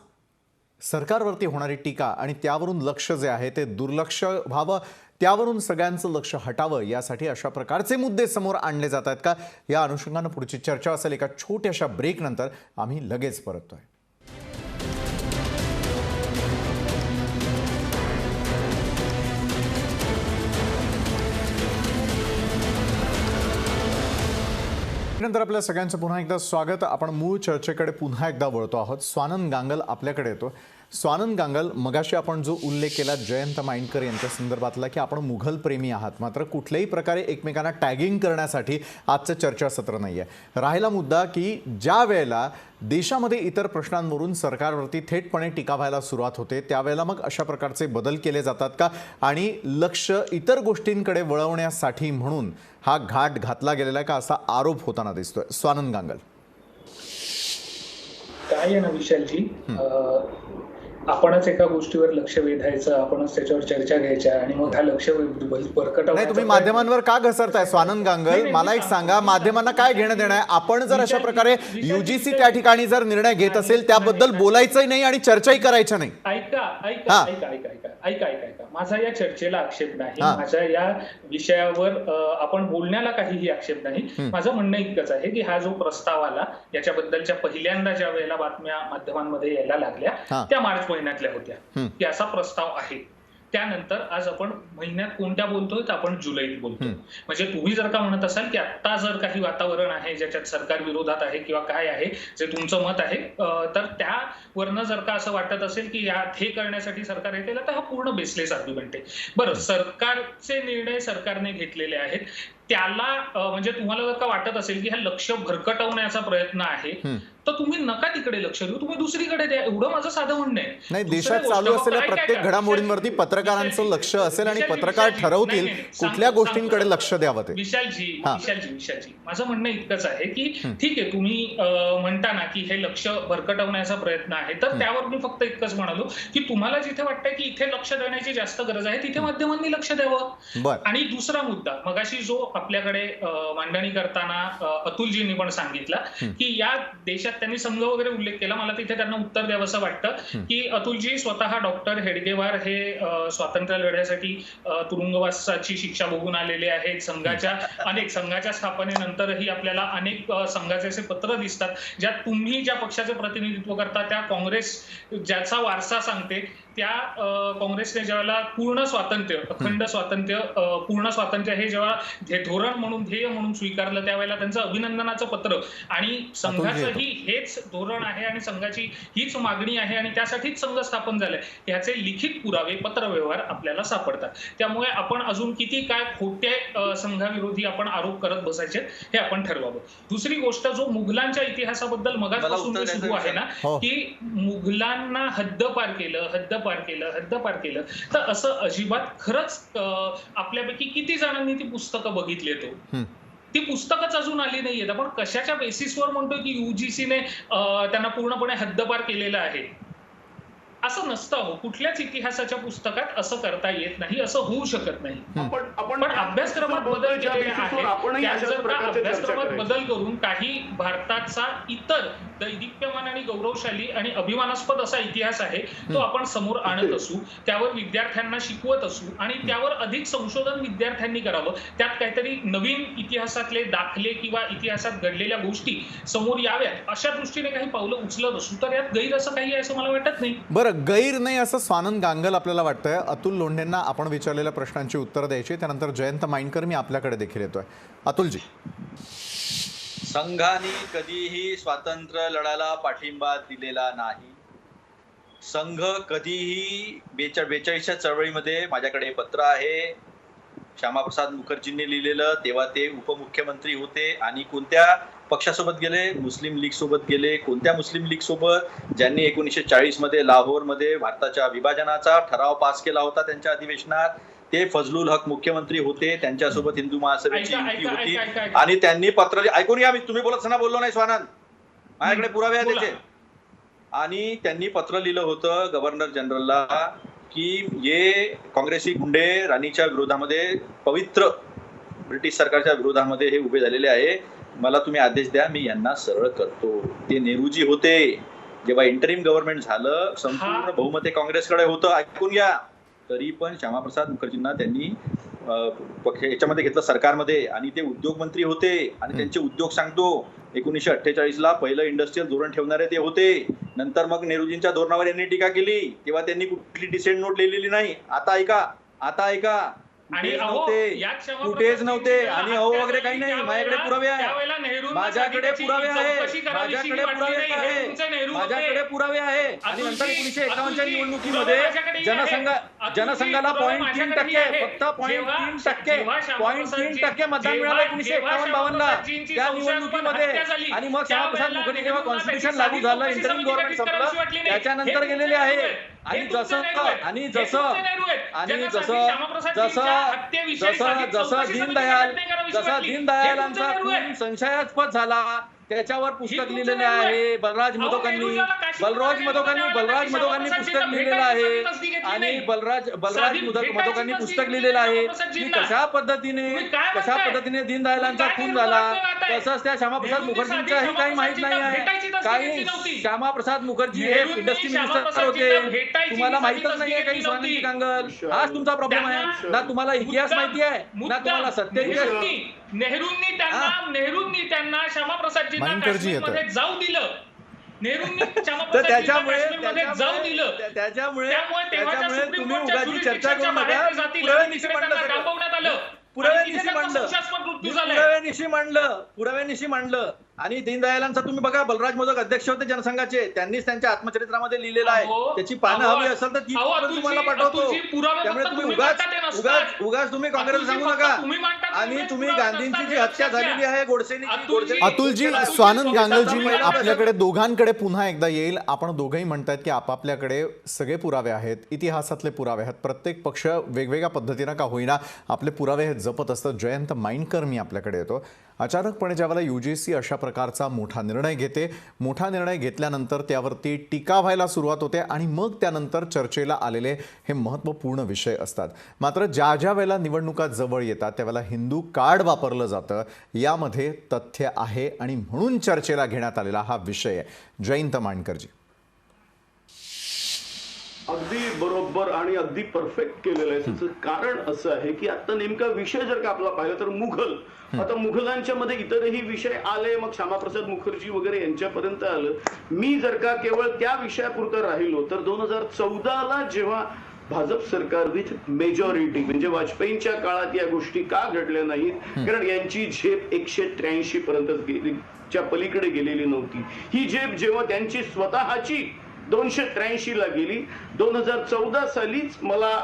[SPEAKER 1] सरकारवरती होणारी टीका आणि त्यावरून लक्ष जे आहे ते दुर्लक्ष व्हावं, त्यावरून सगळ्यांचं लक्ष हटावं, यासाठी अशा प्रकारचे मुद्दे समोर आणले जात आहेत का, या अनुषंगानं पुढची चर्चा असेल. एका छोट्याशा ब्रेक नंतर आम्ही लगेच परततोय. नंतर आपल्या सगळ्यांचं पुन्हा एकदा स्वागत. आपण मूळ चर्चेकडे पुन्हा एकदा वळतो आहोत. स्वानंद गांगल आपल्याकडे येतो. स्वानंद गांगल, मगाशी आपण जो उल्लेख केला जयंत माइंडकर यांच्या संदर्भातला की आपण मुघल प्रेमी आहात, मात्र कुठल्याही प्रकारे एकमेकांना टॅगिंग करण्यासाठी आजचं चर्चासत्र नाही आहे. राहिला मुद्दा की ज्या वेळेला देशामध्ये इतर प्रश्नांवरून सरकारवरती थेटपणे टीका व्हायला सुरुवात होते, त्यावेळेला मग अशा प्रकारचे बदल केले जातात का आणि लक्ष इतर गोष्टींकडे वळवण्यासाठी म्हणून हा घाट घातला गेलेला का, असा आरोप होताना दिसतोय. स्वानंद गांगल,
[SPEAKER 5] काय आहे ना विशालजी, आपणच एका गोष्टीवर लक्ष वेधायचं, आपणच त्याच्यावर चर्चा घ्यायच्या आणि मग हा लक्ष
[SPEAKER 1] नाही, तुम्ही माध्यमांवर का घसरताय स्वानंद गांगल? मला एक सांगा, माध्यमांना काय घेणं देणं आहे? आपण जर अशा प्रकारे युजीसी त्या ठिकाणी जर निर्णय घेत असेल त्याबद्दल बोलायचंही नाही आणि चर्चाही करायच्या नाही.
[SPEAKER 5] ऐका, माझा या चर्चेला आक्षेप नाही, माझ्या या विषयावर आपण बोलण्याला काहीही आक्षेप नाही. माझं म्हणणं इतकंच आहे की हा जो प्रस्ताव आला याच्याबद्दलच्या पहिल्यांदा ज्या वेळेला बातम्या माध्यमांमध्ये यायला लागल्या त्या मार्च महिन्यातल्या होत्या की असा प्रस्ताव आहे. त्यानंतर आज आपण महिन्यात कोणत्या बोलतोय तर आपण जुलैत बोलतोय. म्हणजे तुम्ही जर का म्हणत असाल की आता जर काही वातावरण आहे ज्याच्यात सरकार विरोधात आहे किंवा काय आहे जे तुमचं मत आहे, तर त्यावरनं जर का असं वाटत असेल की हे करण्यासाठी सरकार हे केलं तर हा पूर्ण बेसलेस आर्ग्युमेंट आहे. बरं, सरकारचे निर्णय सरकारने घेतलेले आहेत, त्याला म्हणजे तुम्हाला जर का वाटत असेल की हा लक्ष भरकटवण्याचा प्रयत्न आहे तर तुम्ही नका तिकडे लक्ष देऊ, तुम्ही दुसरीकडे द्या, एवढं माझं साधं म्हणणं आहे.
[SPEAKER 1] नाही, देशात चालू असलेल्या प्रत्येक घडामोडींवरती पत्रकारांचं लक्ष असेल आणि पत्रकार ठरवतील कुठल्या गोष्टींकडे लक्ष द्यावं ते.
[SPEAKER 5] विशालजी, माझं म्हणणं इतकंच आहे की ठीक आहे, तुम्ही म्हणता ना की हे लक्ष भरकटवण्याचा प्रयत्न आहे, तर त्यावर मी फक्त इतकंच म्हणालो की तुम्हाला जिथे वाटतंय की इथे लक्ष देण्याची जास्त गरज आहे तिथे माध्यमांनी लक्ष द्यावं. आणि दुसरा मुद्दा मगाशी जो आपल्याकडे मांडणी करताना अतुलजींनी पण सांगितला की या देशात त्यांनी संघ वगैरे उल्लेख केला, मला तिथे त्यांना उत्तर द्यावं असं वाटतं की अतुलजी स्वतः डॉक्टर हेडगेवार हे स्वातंत्र्य लढ्यासाठी तुरुंगवासाची शिक्षा भोगून आलेले आहेत. संघाच्या स्थापनेनंतरही आपल्याला अनेक संघाचे असे पत्र दिसतात ज्यात तुम्ही ज्या पक्षाचे प्रतिनिधित्व करता त्या काँग्रेस ज्याचा वारसा सांगते त्या काँग्रेसने ज्यावेळेला पूर्ण स्वातंत्र्य, अखंड स्वातंत्र्य, पूर्ण स्वातंत्र्य हे जेव्हा धोरण म्हणून, ध्येय म्हणून स्वीकारलं त्यावेळेला त्यांचं अभिनंदनाचं पत्र आणि संघाचंही हेच धोरण आहे आणि संघाची हीच मागणी आहे आणि त्यासाठीच संघ स्थापन झालाय ह्याचे लिखित पुरावे, पत्रव्यवहार आपल्याला सापडतात. त्यामुळे आपण अजून किती काय खोटे संघाविरोधी आपण आरोप करत बसायचे हे आपण ठरवावं. दुसरी गोष्ट, जो मुघलांच्या इतिहासाबद्दल मगापासून जे सुरू आहे ना की मुघलांना हद्दपार केलं तर असं अजिबात खरंच आपल्यापैकी किती जणांनी ती पुस्तकं बघितली तो ती पुस्तकच अजून आली नाहीयेत. आपण कशाच्या बेसिसवर म्हणतोय की युजीसीने त्यांना पूर्णपणे हद्दपार केलेलं आहे? असं नसतं हो. कुठल्याच इतिहासाच्या पुस्तकात असं करता येत नाही, असं होऊ शकत नाही.
[SPEAKER 6] आपण
[SPEAKER 5] पण अभ्यासक्रमात बदल केलेले आहेत.
[SPEAKER 6] आपणही
[SPEAKER 5] त्यात
[SPEAKER 6] अशाच
[SPEAKER 5] जर का
[SPEAKER 6] प्रकारच्या चर्चा
[SPEAKER 5] अभ्यासक्रमात
[SPEAKER 6] करायची.
[SPEAKER 5] बदल करून काही भारताचा इतर दैदिप्यमान आणि गौरवशाली आणि अभिमानास्पद असा इतिहास आहे तो आपण समोर आणत असू, त्यावर विद्यार्थ्यांना शिकवत असू आणि त्यावर अधिक संशोधन विद्यार्थ्यांनी करावं, त्यात काहीतरी नवीन इतिहासातले दाखले किंवा इतिहासात घडलेल्या गोष्टी समोर याव्यात अशा दृष्टीने काही पावलं उचलत असू, तर यात गैर असं काही आहे असं मला वाटत नाही.
[SPEAKER 1] बरं, गैर नाही असं स्वानंद गांगल आपल्याला वाटतंय. अतुल लोंढेंना आपण विचारलेल्या प्रश्नांची उत्तरं द्यायची, त्यानंतर जयंत माइंडकर मी आपल्याकडे देखील येतोय. अतुलजी,
[SPEAKER 4] संघाने कधीही स्वातंत्र्य लढायला पाठिंबा दिलेला नाही. संघ कधीही 42च्या चळवळीमध्ये माझ्याकडे पत्र आहे, श्यामाप्रसाद मुखर्जींनी लिहिलेलं, तेव्हा ते उपमुख्यमंत्री होते आणि कोणत्या पक्षासोबत गेले? मुस्लिम लीग सोबत गेले. कोणत्या मुस्लिम लीग सोबत? ज्यांनी 1940 मध्ये लाहोरमध्ये भारताच्या विभाजनाचा ठराव पास केला होता त्यांच्या अधिवेशनात. ते फजलुल हक मुख्यमंत्री होते, त्यांच्यासोबत हिंदू महासभेची युती होती आणि त्यांनी पत्र ऐकून या, मी तुम्ही बोलत असताना बोललो नाही स्वानंद, माझ्याकडे पुरावे आहेत त्याचे. आणि त्यांनी पत्र लिहिलं होतं गव्हर्नर जनरलला की ये काँग्रेसी गुंडे राणीच्या विरोधामध्ये, पवित्र ब्रिटिश सरकारच्या विरोधामध्ये हे उभे झालेले आहे, मला तुम्ही आदेश द्या, मी यांना सरळ करतो. ते नेहरूजी होते जेव्हा इंटरिम गव्हर्नमेंट झालं, संपूर्ण बहुमत काँग्रेसकडे होतं, ऐकून घ्या. तरी पण श्यामाप्रसाद मुखर्जींना त्यांनी याच्यामध्ये घेतलं सरकारमध्ये आणि ते उद्योग मंत्री होते आणि त्यांचे उद्योग सांगतो 1948ला पहिलं इंडस्ट्रियल धोरण ठेवणारे ते होते. नंतर मग नेहरूजींच्या धोरणावर यांनी टीका केली, तेव्हा त्यांनी कुठली डिसेंट नोट लिहिलेली नाही. आता ऐका कुठेच नव्हते आणि अहो वगैरे काही नाही, माझ्याकडे पुरावे आहे, माझ्याकडे पुरावे आहे. आणि नंतर 1951च्या निवडणुकीमध्ये जनसंघाला 0.3%, फक्त 0.3% मतदान मिळालं 1951-52ला त्या निवडणुकीमध्ये. आणि मग श्यामाप्रसाद मुखर्जी जेव्हा कॉन्स्टिट्यूशन लागू झालं, इंटरिम गव्हर्नमेंट संपलं, त्याच्यानंतर गेलेले आहे. आणि जसं दीनदयालांचा खून संशयास्पद झाला, त्याच्यावर पुस्तक लिहिलेले आहे बलराज मधोकांनी पुस्तक लिहिलेलं आहे. आणि बलराज मधोकांनी पुस्तक लिहिलेलं आहे की कशा पद्धतीने दीनदयालांचा खून झाला. तसंच त्या श्यामाप्रसाद मुखर्जींचाही काही माहित नाही आहे. काही श्यामाप्रसाद मुखर्जी हे इंडस्ट्री मिनिस्टर होते, तुम्हाला माहितच नाहीये काही. स्वानंद गांगल, हाच तुमचा प्रॉब्लेम आहे. ना तुम्हाला इतिहास माहिती आहे, ना तुम्हाला सत्य.
[SPEAKER 5] नेहरूंनी त्यांना श्यामाप्रसादजींना काश्मीरमध्ये जाऊ दिलं.
[SPEAKER 6] त्याच्यामुळे
[SPEAKER 5] तुम्ही उगाची चर्चा करू नका.
[SPEAKER 4] पुराव्यानिशी मांडलं. आणि दीनदयालांचा तुम्ही बघा, बलराज मोदक अध्यक्ष होते जनसंघाचे, त्यांनीच त्यांच्या आत्मचरित्रामध्ये लिहिलेलं आहे. त्याची पानं हवी असेल तर ती तुम्हाला पाठवतो. त्यामुळे तुम्ही उगाच तुम्ही काँग्रेसला सांगू नका. आणि तुम्ही गांधींची जी हत्या झालेली आहे गोडसेनी.
[SPEAKER 1] अतुलजी, स्वानंद गांगलजी, मी आपल्याकडे दोघांकडे पुन्हा एकदा येईल. आपण दोघंही म्हणतायत की आपापल्याकडे सगळे पुरावे आहेत, इतिहासातले पुरावे आहेत. प्रत्येक पक्ष वेगवेगळ्या पद्धतीनं का होईना आपले पुरावे हे जपत असतात. जयंत माइंडकर, मी आपल्याकडे येतो. अचानकपणे ज्यावेळेला यूजीसी अशा प्रकारचा मोठा निर्णय घेतल्यानंतर त्यावरती टीका व्हायला सुरुवात होते आणि मग त्यानंतर चर्चेला आलेले हे महत्त्वपूर्ण विषय असतात. मात्र ज्या वेळेला निवडणुका जवळ येतात त्यावेळेला हिंदू कार्ड वापरलं जातं, यामध्ये तथ्य आहे आणि म्हणून चर्चेला घेण्यात आलेला हा विषय आहे. जयंत माइंडकरजी,
[SPEAKER 6] अगदी बरोबर आणि अगदी परफेक्ट केलेलं आहे. त्याचं कारण असं आहे की आता नेमका विषय जर का आपला पाहिला तर मुघल, आता मुघलांच्या मध्ये इतरही विषय आले, मग श्यामाप्रसाद मुखर्जी वगैरे यांच्यापर्यंत आलं. मी जर का केवळ त्या विषयापुरतं राहिलो तर 2014ला जेव्हा भाजप सरकार विथ मेजॉरिटी, म्हणजे वाजपेयींच्या काळात या गोष्टी का घडल्या नाहीत, कारण यांची झेप 183 पर्यंत च्या पलीकडे गेलेली नव्हती. ही झेप जेव्हा त्यांची स्वतःची 283 ला गेली, 2014 सालीच मला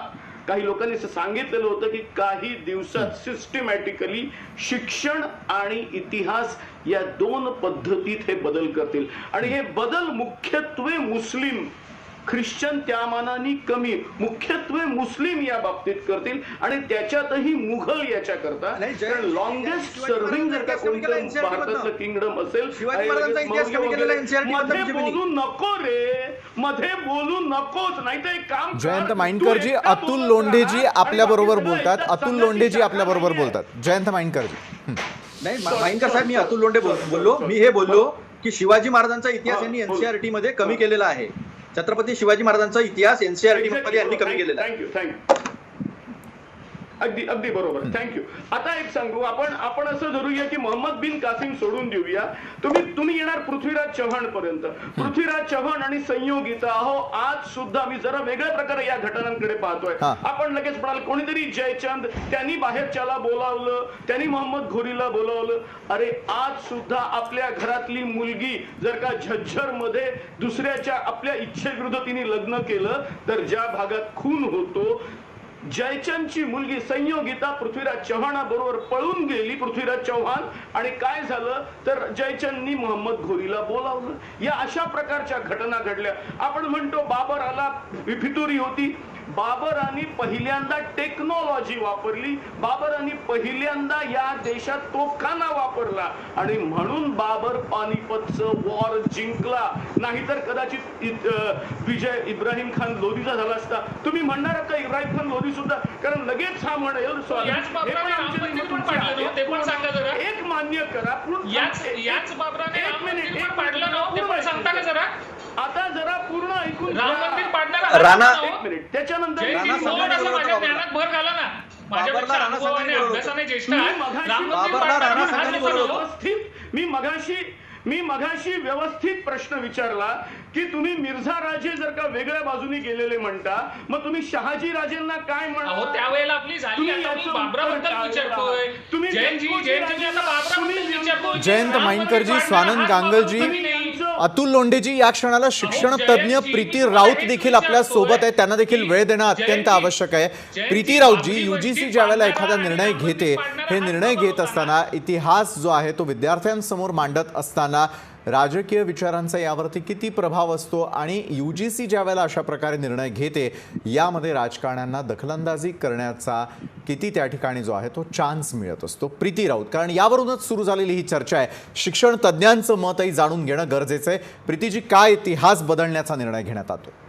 [SPEAKER 6] काही लोकांनी सांगितलेलं होतं की काही दिवसात सिस्टमॅटिकली शिक्षण आणि इतिहास या दोन पद्धतीत हे बदल करतील. आणि हे बदल मुख्यत्वे मुस्लिम ख्रिश्चन त्या मानाने कमी, मुख्यत्वे मुस्लिम या बाबतीत करतील आणि त्याच्यातही मुघल याच्या करता. लॉंगेस्ट सर्व्हिंग जर का कोणतं भारतातलं किंगडम असेल, मध्ये बोलू नको रे, मध्ये बोलू नकोच, नाही तर एक काम.
[SPEAKER 1] जयंत माइंडकरजी, अतुल लोंढेजी आपल्या बरोबर बोलतात. अतुल लोंढेजी आपल्या बरोबर बोलतात. जयंत माइंडकरजी.
[SPEAKER 4] नाही, माइंडकर साहेब, मी अतुल लोंढे बोललो. मी हे बोललो की शिवाजी महाराजांचा इतिहास यांनी एनसीईआरटी मध्ये कमी केलेला आहे. छत्रपती शिवाजी महाराजांचा इतिहास एनसीईआरटी मध्ये यांनी कमी केलेला आहे.
[SPEAKER 6] थँक्यू. अगदी अगदी बरोबर, थँक्यू. आता एक सांगू, आपण असं धरूया की मोहम्मद बिन कासिम सोडून देऊया. तुम्ही येणार पृथ्वीराज चव्हाण पर्यंत. पृथ्वीराज चव्हाण आणि संयोगिता, अहो आज सुद्धा मी जरा वेगळ्या प्रकारे या घटनांकडे पाहतोय. आपण लगेच म्हणाल कोणीतरी जयचंद, त्यांनी बाहेरच्याला बोलावलं, त्यांनी मोहम्मद घोरीला बोलावलं. अरे आज सुद्धा आपल्या घरातली मुलगी जर का झज्जर मध्ये दुसऱ्याच्या आपल्या इच्छेविरुद्ध तिने लग्न केलं तर ज्या भागात खून होतो, जयचंदची मुलगी संयोगिता पृथ्वीराज चव्हाणाबरोबर पळून गेली. पृथ्वीराज चव्हाण, आणि काय झालं तर जयचंदनी मोहम्मद घोरीला बोलावलं. या अशा प्रकारच्या घटना घडल्या. आपण म्हणतो बाबराला फितुरी होती. बाबरांनी पहिल्यांदा टेक्नॉलॉजी वापरली. बाबरांनी पहिल्यांदा या देशात तोफखाना वापरला आणि म्हणून बाबर पानिपतचं वॉर जिंकला. नाहीतर कदाचित विजय इब्राहिम खान लोधीचा झाला असता. तुम्ही म्हणणार का इब्राहिम खान लोधी सुद्धा, कारण लगेच हा म्हणेल एक मान्य करा. एक मिनिट, आता जरा पूर्ण ऐकून
[SPEAKER 4] राणा,
[SPEAKER 6] एक मिनिट. त्याच्यानंतर मी मगाशी व्यवस्थित प्रश्न विचारला की तुम्ही मिर्झा राजे जर का वेगळ्या बाजूने गेलेले म्हणता, मग तुम्ही शहाजी राजेंना काय म्हणता?
[SPEAKER 5] त्यावेळेला आपली
[SPEAKER 1] जयंत माइंडकरजी, स्वानंद गांगलजी, अतुल लोंढेजी, या क्षणाला शिक्षण तज्ञ प्रीती राऊत देखील आपल्या सोबत आहे. त्यांना देखील वेळ देणं अत्यंत आवश्यक आहे. प्रीती राऊतजी, यूजीसी ज्या वेळेला एखादा निर्णय घेते, हे निर्णय घेत असताना इतिहास जो आहे तो विद्यार्थ्यांसमोर मांडत असताना राजकीय विचारांचा यावरती किती प्रभाव असतो आणि यूजीसी ज्या वेळेला अशा प्रकारे निर्णय घेते, यामध्ये राजकारण्यांना दखलंदाजी करण्याचा किती त्या ठिकाणी जो आहे तो चान्स मिळत असतो? प्रीती राऊत, कारण यावरूनच सुरू झालेली ही चर्चा आहे. शिक्षण तज्ज्ञांचं मतही जाणून घेणं गरजेचं आहे. प्रीतीजी, काय इतिहास बदलण्याचा निर्णय घेण्यात आला?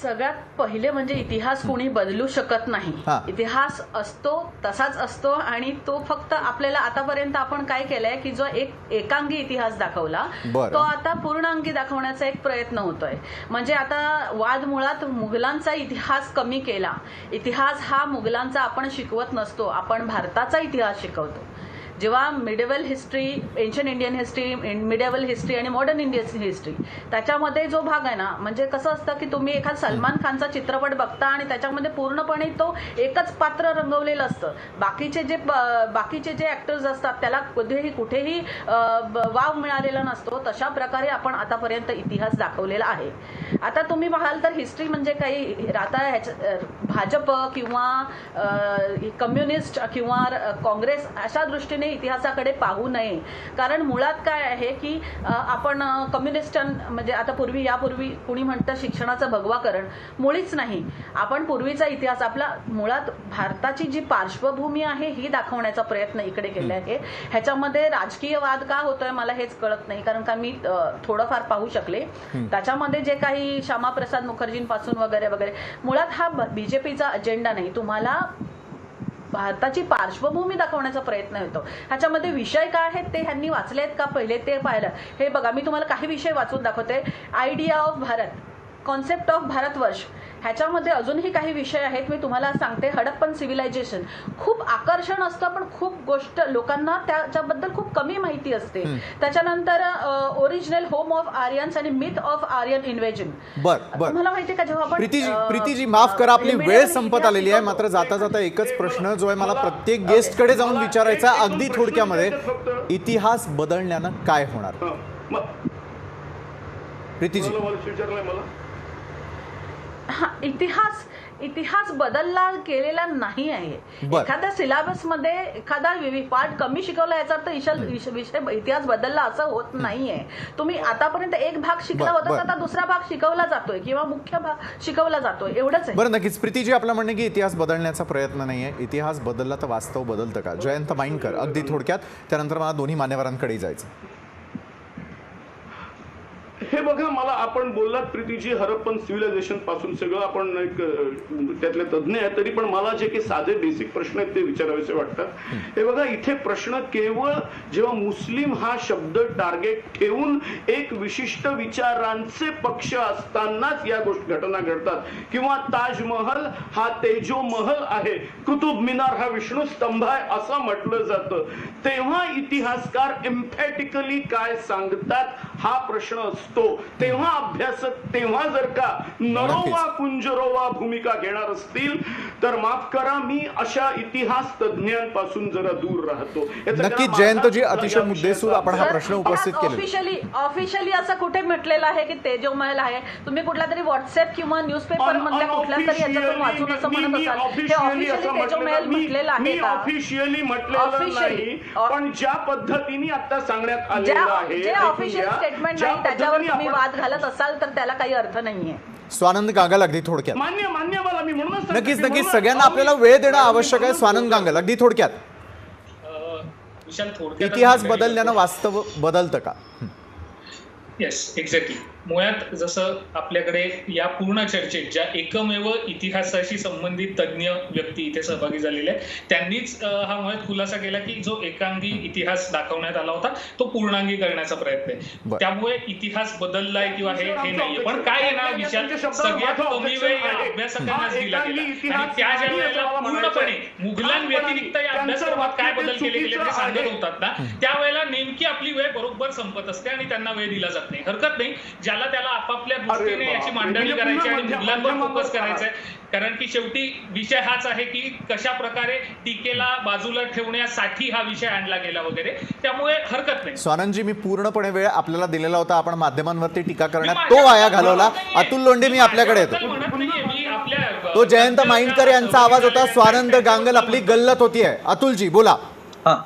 [SPEAKER 7] सगळ्यात पहिले म्हणजे इतिहास कोणी बदलू शकत नाही. इतिहास असतो तसाच असतो आणि तो फक्त आपल्याला आतापर्यंत आपण काय केलंय की जो एकांगी इतिहास दाखवला तो आता पूर्णांगी दाखवण्याचा एक प्रयत्न होतोय. म्हणजे आता वाद मुळात मुघलांचा इतिहास कमी केला. इतिहास हा मुघलांचा आपण शिकवत नसतो, आपण भारताचा इतिहास शिकवतो. जेव्हा medieval history, ancient Indian history, medieval history आणि मॉडर्न इंडियन हिस्ट्री, त्याच्यामध्ये जो भाग आहे ना, म्हणजे कसं असतं की तुम्ही एखादा सलमान खानचा चित्रपट बघता आणि त्याच्यामध्ये पूर्णपणे तो एकच पात्र रंगवलेलं असतं. बाकीचे जे ऍक्टर्स असतात त्याला कुठेही वाव मिळालेला नसतो. तशा प्रकारे आपण आतापर्यंत इतिहास दाखवलेला आहे. आता तुम्ही पाहाल तर हिस्ट्री म्हणजे काही आता भाजप किंवा कम्युनिस्ट किंवा काँग्रेस अशा दृष्टीने इतिहासाकडे पाहू नये. कारण मुळात काय आहे की आपण कम्युनिस्ट म्हणजे आता यापूर्वी कुणी म्हणतं शिक्षणाचं भगवाकरण, मुळीच नाही. आपण पूर्वीचा इतिहास, आपला मुळात भारताची जी पार्श्वभूमी आहे ही दाखवण्याचा प्रयत्न इकडे केला आहे. ह्याच्यामध्ये राजकीय वाद का होतोय मला हेच कळत नाही, कारण का मी थोडंफार पाहू शकले. त्याच्यामध्ये जे काही श्यामाप्रसाद मुखर्जींपासून वगैरे वगैरे, मुळात हा बीजेपीचा अजेंडा नाही. तुम्हाला भारताची पार्श्वभूमी दाखवण्याचा प्रयत्न होतो. ह्याच्यामध्ये विषय काय आहेत ते ह्यांनी वाचलेत का पहिले ते पाहिलं. हे बघा, मी तुम्हाला काही विषय वाचून दाखवते. Idea of Bharat, concept of Bharatvarsh, ह्याच्यामध्ये अजूनही काही विषय आहेत. मी तुम्हाला सांगते. हडप्पन सिव्हिलायझेशन खूप आकर्षण असतं, पण खूप गोष्ट लोकांना त्याच्याबद्दल खूप कमी माहिती असते. त्याच्यानंतर ओरिजिनल होम ऑफ आर्यन्स आणि मिथ ऑफ आर्यन इन्व्हेजन. तुम्हाला माहिती का जेव्हा आपण
[SPEAKER 1] प्रीतीजी, माफ करा, आपली वेळ संपत आलेली आहे. मात्र जाता जाता एकच प्रश्न जो आहे मला प्रत्येक गेस्टकडे जाऊन विचारायचा, अगदी थोडक्यामध्ये, इतिहास बदलण्यानं काय होणार? प्रीतीजी,
[SPEAKER 7] हा, इतिहास बदलला केलेला नाही आहे. एखाद्या सिलेबस मध्ये एखादा पार्ट कमी शिकवला याचा अर्थ विषय इतिहास बदलला असं होत नाहीये. तुम्ही आतापर्यंत एक भाग शिकला होता, आता दुसरा भाग शिकवला जातोय किंवा मुख्य भाग शिकवला जातोय, एवढंच आहे.
[SPEAKER 1] बरं, नक्कीच प्रीतीजी आपलं म्हणणं की इतिहास बदलण्याचा प्रयत्न नाहीये. इतिहास बदलला तर वास्तव बदलतं का? जयंत माइंडकर अगदी थोडक्यात, त्यानंतर मला दोन्ही मान्यवरांकडे जायचं.
[SPEAKER 6] हे बघा, मला आपण बोललात प्रीतीजी हरप्पन सिव्हिलायझेशन पासून सगळं आपण एक त्यातले तज्ज्ञ आहे, तरी पण मला जे काही साधे बेसिक प्रश्न आहेत ते विचारावेसे वाटतात. हे बघा, इथे प्रश्न केवळ जेव्हा मुस्लिम हा शब्द टार्गेट ठेवून एक विशिष्ट विचारांचे पक्ष असतानाच या घटना घडतात, किंवा ताजमहल हा तेजो महल आहे, कुतुब मिनार हा विष्णू स्तंभ आहे असं म्हटलं जातं, तेव्हा इतिहासकार एम्फॅटिकली काय सांगतात हा प्रश्न असतो. तेव्हा अभ्यासक तेव्हा जर का नरोवा कुंजरोवा भूमिका घेणार असतील तर माफ करा, मी अशा इतिहास तज्ज्ञांपासून जरा दूर राहतो.
[SPEAKER 1] नक्की जयंतजी, अतिशय मुद्देसूद आपण हा प्रश्न उपस्थित केला.
[SPEAKER 7] ऑफिशियली असं कुठे म्हटलेलं आहे की तेजो महल आहे? तुम्ही कुठला तरी व्हॉट्सअप किंवा न्यूजपेपर मधल्या कुठल्या तरी याच्यातून वाचून असं म्हणत असाल. हे ऑफिशियली तेजो महल म्हटलेलं आहे का?
[SPEAKER 6] ऑफिशियली म्हटलेलं नाही, पण ज्या पद्धतीने आता सांगण्यात आलेलं आहे,
[SPEAKER 7] जे ऑफिशियल स्टेटमेंट नाही त्याच्यावर तुम्ही वाद घालत असाल तर त्याला काही अर्थ नाहीये.
[SPEAKER 1] स्वानंद गांगल अगदी थोडक्यात.
[SPEAKER 6] मान्य मला मी म्हणूनच
[SPEAKER 1] नक्कीच सगळ्यांना आपल्याला वेळ देणं आवश्यक आहे. स्वानंद गांगल अगदी थोडक्यात, इतिहास बदलल्यानं वास्तव बदलतं का?
[SPEAKER 5] Yes, exactly. मुळात जसं आपल्याकडे या पूर्ण चर्चेत ज्या एकमेव इतिहासाशी संबंधित तज्ज्ञ व्यक्ती इथे सहभागी झालेले आहेत, त्यांनीच हा मुळात खुलासा केला की जो एकांगी इतिहास दाखवण्यात आला होता तो पूर्णांगी करण्याचा प्रयत्न आहे. त्यामुळे इतिहास बदललाय किंवा हे नाहीये. पण काय आहे ना, विचार सगळ्यात कमी वेळ या अभ्यासकांनाच दिला गेला, आणि त्या ज्या वेळेला पूर्णपणे मुघलांव्यतिरिक्त या अभ्यासक्रमात काय बदल केले गेले ते सांगत होतात ना, त्यावेळेला नेमकी आपली वेळ बरोबर संपत असते आणि त्यांना वेळ दिला जात नाही. हरकत नाही, ज्याला त्याला आपापल्या दृष्टीने याची मांडणी करायची आणि मुघलांवर फोकस करायचा आहे, कारण की शेवटी विषय हाच आहे की कशा प्रकारे टीकेला बाजूला ठेवण्यासाठी हा विषय आणला गेला वगैरे. त्यामुळे हरकत नाही.
[SPEAKER 1] स्वानंदजी, मी पूर्णपणे वेळ आपल्याला दिलेला होता, आपण माध्यमांवरती टीका करण्यात तो वाया घालवला. अतुल लोंढे, मी आपल्याकडे येतो. तो जयंत माइंडकर यांचा आवाज होता. स्वानंद गांगल आपली गल्लत होतीये. अतुलजी बोला.
[SPEAKER 4] हा,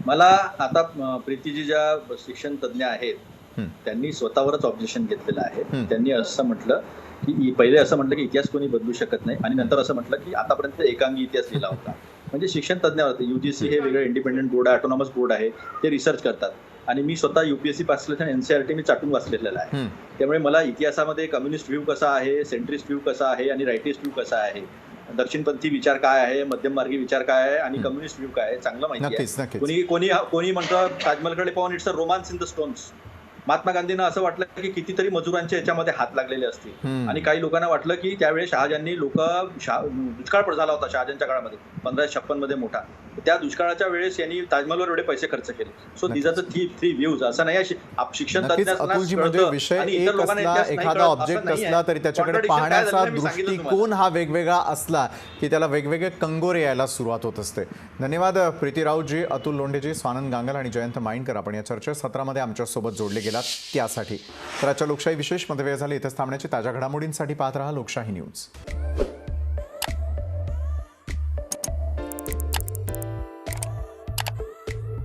[SPEAKER 4] मला आता प्रीतीजी ज्या शिक्षण तज्ज्ञ आहेत त्यांनी स्वतःवरच ऑब्जेक्शन घेतलेलं आहे. त्यांनी असं म्हटलं की पहिले असं म्हटलं की इतिहास कोणी बदलू शकत नाही, आणि नंतर असं म्हटलं की आतापर्यंत एकांगी इतिहास लिहिला होता. म्हणजे शिक्षण तज्ज्ञावरती UGC हे वेगळं इंडिपेंडेंट बोर्ड आहे, ऑटोनॉमस बोर्ड आहे, ते रिसर्च करतात. आणि मी स्वतः UPSC पास केलं, NCERT मी चाटून वाचलेलं आहे. त्यामुळे मला इतिहासामध्ये कम्युनिस्ट व्ह्यू कसा आहे, सेंट्रिस्ट व्ह्यू कसा आहे आणि रायटिस्ट व्ह्यू कसा आहे, दक्षिणपंथी विचार काय आहे, मध्यममार्गी विचार काय आहे आणि कम्युनिस्ट व्ह्यू काय आहे चांगलं माहिती आहे. कोणी म्हणतं ताजमहलकडे पाहून it's a romance in the stones. Mahatma गांधींना असं वाटलं की कितीतरी मजुरांच्या याच्यामध्ये हात लागलेले असतील, आणि काही लोकांना वाटलं की त्यावेळेस शहाजहांनी दुष्काळ झाला होता शहाजहानच्या काळामध्ये 1556 मध्ये मोठा, त्या दुष्काळाच्या वेळेस यांनी ताजमहलवर एवढे पैसे खर्च केले. So these are the three views. असं नाही शिक्षण
[SPEAKER 1] एखादा ऑब्जेक्ट असला तरी त्याच्याकडे पाहण्याचा दृष्टिकोन हा वेगवेगळा असला की त्याला वेगवेगळे कंगोरे यायला सुरुवात होत असते. धन्यवाद प्रीती राऊतजी, अतुल लोंढेजी, स्वानंद गांगल आणि जयंत माइंडकर, आपण या चर्चासत्रामध्ये आमच्यासोबत जोडले गेलात त्यासाठी. तर आजच्या लोकशाही विशेष मध्ये वेळ झाली इथेच थांबण्याची. ताज्या घडामोडींसाठी पाहत रहा लोकशाही न्यूज.